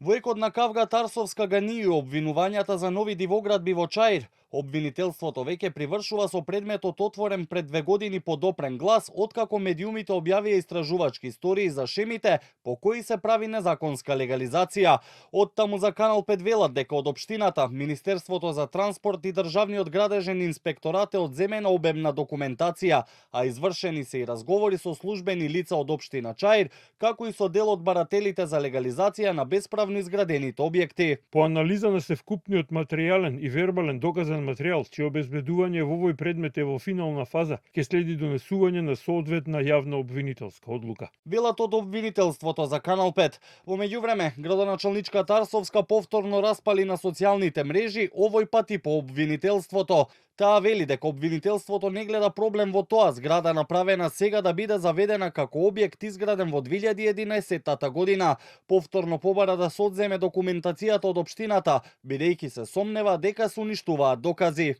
Војкот на Кавга Тарсовска Ганију обвинувањата за нови дивоградби во Чаир. Обвинителството веќе привршува со предметот отворен пред 2 години по допрен глас, откако медиумите објавија истражувачки истории за шемите по кои се прави незаконска легализација. Оттаму за Канал 5 велат дека од општината, Министерството за транспорт и Државниот градежен инспекторат е одземена обемна документација, а извршени се и разговори со службени лица од општина Чаир, како и со дел од барателите за легализација на бесправно изградените објекти. По анализа на севкупниот материјален и вербален доказан материјал, чие обезбедување во овој предмет е во финална фаза, ќе следи донесување на соодветна јавна обвинителска одлука. Велат од обвинителството за Канал 5. Во меѓувреме, градоначалничка Тарсовска повторно распали на социјалните мрежи, овој пат и по обвинителството. Таа вели дека обвинителството не гледа проблем во тоа зграда направена сега да биде заведена како објект изграден во 2011 година. Повторно побара да се одземе документацијата од општината, бидејќи се сомнева дека се уништуваат докази.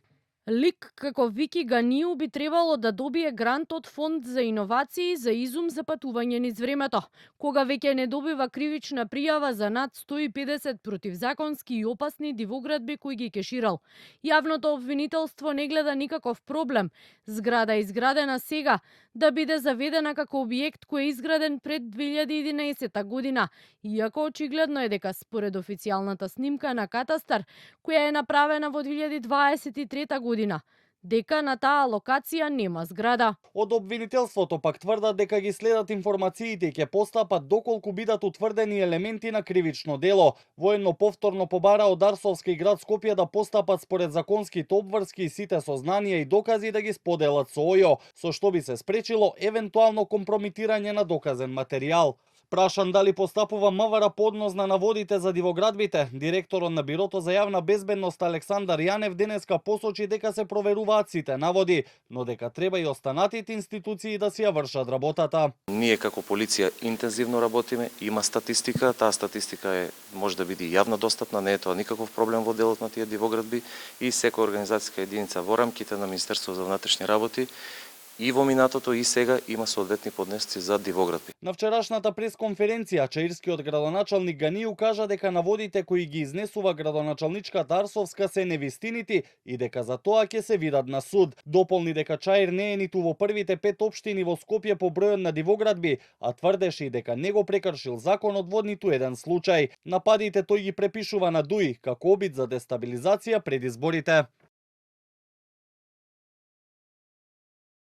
Лик како Вики Ганију би требало да добие грант од Фонд за иновации за изум за патување низ времето, кога веќе не добива кривична пријава за над 150 противзаконски и опасни дивоградби кои ги кеширал. Јавното обвинителство не гледа никаков проблем зграда изградена сега да биде заведена како објект кој е изграден пред 2011 година, иако очигледно е дека според официјалната снимка на катастар, која е направена во 2023 година, дека на таа локација нема зграда. Од обвинителството пак тврдат дека ги следат информациите и ќе постапат доколку бидат утврдени елементи на кривично дело. Воено повторно побара од Арсовска и град Скопје да постапат според законските обврски и сите сознанија и докази да ги споделат со ОЈО, со што би се спречило евентуално компромитирање на доказен материјал. Прашан дали постапува МВР по однос на наводите за дивоградбите, директорот на Бирото за јавна безбедност Александар Јанев денеска посочи дека се проверуваат сите наводи, но дека треба и останатите институции да си ја вршат работата. Ние како полиција интензивно работиме, има статистика, таа статистика може да биде јавно достапна, не е тоа никаков проблем во делот на тие дивоградби и секоја организацијска единица во рамките на Министерството за внатрешни работи и во минатото и сега има соодветни поднесоци за дивоградби. На вчерашната пресконференција, чаирскиот градоначалник Ганију кажа дека наводите кои ги изнесува градоначалничката Арсовска се невистинити и дека за тоа ќе се видат на суд. Дополни дека Чаир не е ниту во првите 5 општини во Скопје по бројот на дивоградби, а тврдеше и дека не го прекршил законот во ниту еден случај. Нападите тој ги препишува на ДУИ како обид за дестабилизација пред изборите.